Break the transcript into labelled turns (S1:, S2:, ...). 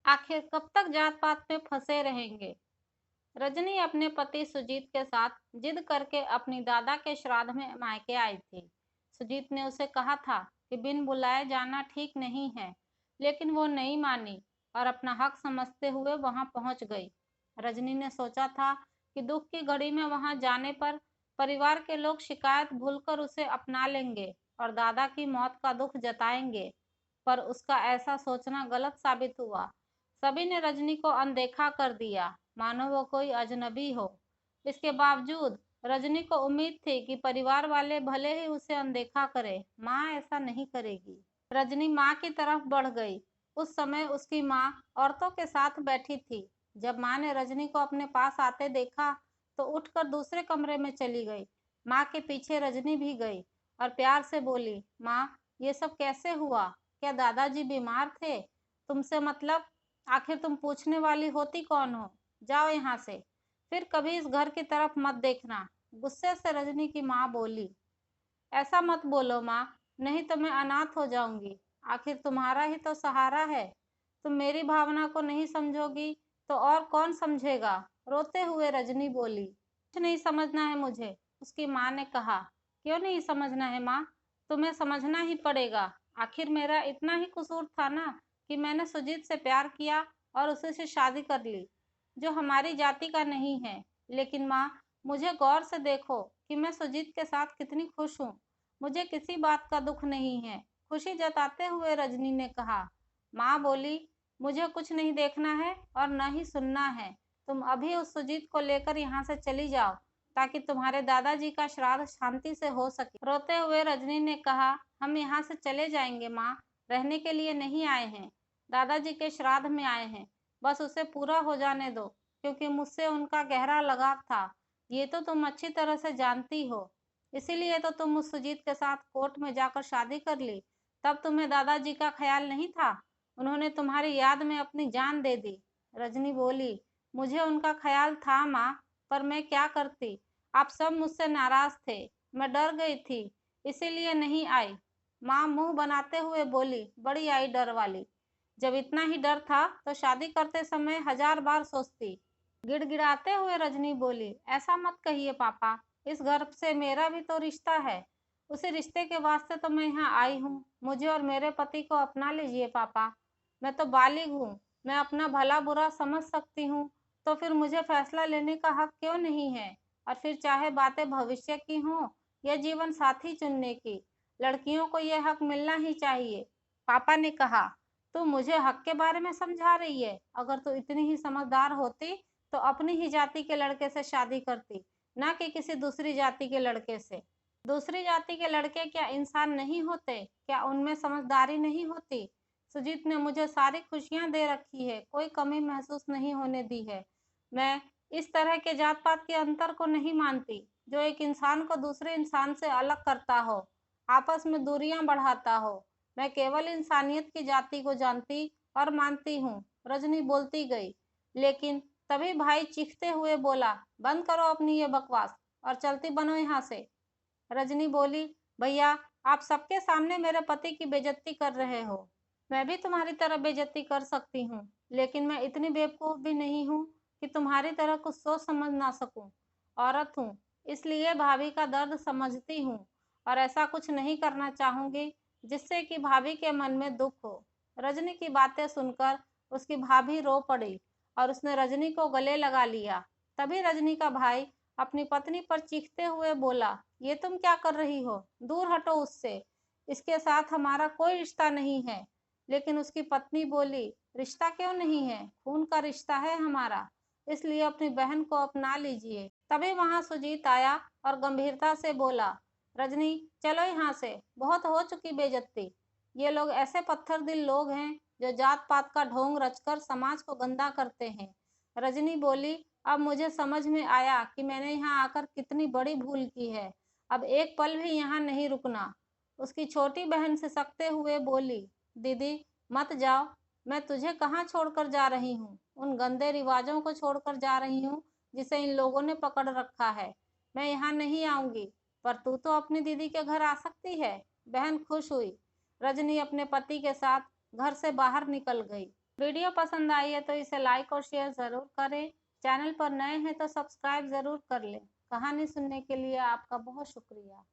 S1: आखिर कब तक जात पात में फंसे रहेंगे। रजनी अपने पति सुजीत के साथ जिद करके अपनी दादा के श्राद्ध में मायके आई थी। सुजीत ने उसे कहा था कि बिन बुलाए जाना ठीक नहीं है, लेकिन वो नहीं मानी और अपना हक समझते हुए वहां पहुंच गई। रजनी ने सोचा था कि दुख की घड़ी में वहां जाने पर परिवार के लोग शिकायत भूलकर उसे अपना लेंगे और दादा की मौत का दुख जताएंगे, पर उसका ऐसा सोचना गलत साबित हुआ। सभी ने रजनी को अनदेखा कर दिया, मानो वो कोई अजनबी हो। इसके बावजूद रजनी को उम्मीद थी कि परिवार वाले भले ही उसे अनदेखा करें, माँ ऐसा नहीं करेगी। रजनी माँ की तरफ बढ़ गई। उस समय उसकी माँ औरतों के साथ बैठी थी। जब माँ ने रजनी को अपने पास आते देखा तो उठकर दूसरे कमरे में चली गई। माँ के पीछे रजनी भी गई और प्यार से बोली, माँ, ये सब कैसे हुआ? क्या दादाजी बीमार थे? तुमसे मतलब? आखिर तुम पूछने वाली होती कौन हो? जाओ यहाँ से, फिर कभी इस घर की तरफ मत देखना। गुस्से से रजनी की माँ बोली। ऐसा मत बोलो माँ, नहीं तो मैं अनाथ हो जाऊंगी। आखिर तुम्हारा ही तो सहारा है। तुम मेरी भावना को नहीं समझोगी तो और कौन समझेगा? रोते हुए रजनी बोली। कुछ नहीं समझना है मुझे, उसकी माँ ने कहा। क्यों नहीं समझना है माँ? तुम्हें समझना ही पड़ेगा। आखिर मेरा इतना ही कसूर था ना कि मैंने सुजीत से प्यार किया और उसी से शादी कर ली, जो हमारी जाति का नहीं है। लेकिन माँ, मुझे गौर से देखो कि मैं सुजीत के साथ कितनी खुश हूँ। मुझे किसी बात का दुख नहीं है, खुशी जताते हुए रजनी ने कहा। माँ बोली, मुझे कुछ नहीं देखना है और न ही सुनना है। तुम अभी उस सुजीत को लेकर यहाँ से चली जाओ, ताकि तुम्हारे दादाजी का श्राद्ध शांति से हो सके। रोते हुए रजनी ने कहा, हम यहाँ से चले जाएंगे माँ, रहने के लिए नहीं आए हैं। दादाजी के श्राद्ध में आए हैं, बस उसे पूरा हो जाने दो, क्योंकि मुझसे उनका गहरा लगाव था। ये तो तुम अच्छी तरह से जानती हो। इसीलिए तो तुम उस सुजीत के साथ कोर्ट में जाकर शादी कर ली। तब तुम्हें दादाजी का ख्याल नहीं था? उन्होंने तुम्हारी याद में अपनी जान दे दी। रजनी बोली, मुझे उनका ख्याल था माँ, पर मैं क्या करती? आप सब मुझसे नाराज थे, मैं डर गई थी, इसीलिए नहीं आई। माँ मुंह बनाते हुए बोली, बड़ी आई डर वाली। जब इतना ही डर था तो शादी करते समय 1000 बार सोचती। गिड़गिड़ाते हुए रजनी बोली, ऐसा मत कहिए पापा, इस घर से मेरा भी तो रिश्ता है। उसी रिश्ते के वास्ते तो मैं यहाँ आई हूँ। मुझे और मेरे पति को अपना लीजिए पापा। मैं तो बालिग हूँ, मैं अपना भला बुरा समझ सकती हूँ, तो फिर मुझे फैसला लेने का हक क्यों नहीं है? और फिर चाहे बातें भविष्य की हों या जीवन साथी चुनने की, लड़कियों को यह हक मिलना ही चाहिए। पापा ने कहा, तू मुझे हक के बारे में समझा रही है? अगर तू इतनी ही समझदार होती तो अपनी ही जाति के लड़के से शादी करती, ना कि किसी दूसरी जाति के लड़के से। दूसरी जाति के लड़के क्या इंसान नहीं होते? क्या उनमें समझदारी नहीं होती? सुजीत ने मुझे सारी खुशियां दे रखी है, कोई कमी महसूस नहीं होने दी है। मैं इस तरह के जात पात के अंतर को नहीं मानती, जो एक इंसान को दूसरे इंसान से अलग करता हो, आपस में दूरियां बढ़ाता हो। मैं केवल इंसानियत की जाति को जानती और मानती हूँ। रजनी बोलती गई, लेकिन तभी भाई चीखते हुए बोला, बंद करो अपनी ये बकवास और चलती बनो यहाँ से। रजनी बोली, भैया, आप सबके सामने मेरे पति की बेइज्जती कर रहे हो। मैं भी तुम्हारी तरह बेइज्जती कर सकती हूँ, लेकिन मैं इतनी बेवकूफ़ भी नहीं हूँ कि तुम्हारी तरह कुछ सोच समझ ना सकूं। औरत हूँ, इसलिए भाभी का दर्द समझती हूँ और ऐसा कुछ नहीं करना चाहूंगी जिससे कि भाभी के मन में दुख हो। रजनी की बातें सुनकर उसकी भाभी रो पड़ी और उसने रजनी को गले लगा लिया। तभी रजनी का भाई अपनी पत्नी पर चीखते हुए बोला, ये तुम क्या कर रही हो? दूर हटो उससे, इसके साथ हमारा कोई रिश्ता नहीं है। लेकिन उसकी पत्नी बोली, रिश्ता क्यों नहीं है? खून का रिश्ता है हमारा, इसलिए अपनी बहन को अपना लीजिए। तभी वहां सुजीत आया और गंभीरता से बोला, रजनी, चलो यहाँ से, बहुत हो चुकी बेइज्जती। ये लोग ऐसे पत्थर दिल लोग हैं जो जात पात का ढोंग रचकर समाज को गंदा करते हैं। रजनी बोली, अब मुझे समझ में आया कि मैंने यहाँ आकर कितनी बड़ी भूल की है। अब एक पल भी यहाँ नहीं रुकना। उसकी छोटी बहन सिसकते हुए बोली, दीदी, मत जाओ। मैं तुझे कहाँ छोड़कर जा रही हूँ? उन गंदे रिवाजों को छोड़कर जा रही हूँ जिसे इन लोगों ने पकड़ रखा है। मैं यहाँ नहीं आऊंगी, पर तू तो अपनी दीदी के घर आ सकती है। बहन खुश हुई। रजनी अपने पति के साथ घर से बाहर निकल गई। वीडियो पसंद आई है तो इसे लाइक और शेयर ज़रूर करें। चैनल पर नए हैं तो सब्सक्राइब ज़रूर कर लें। कहानी सुनने के लिए आपका बहुत शुक्रिया।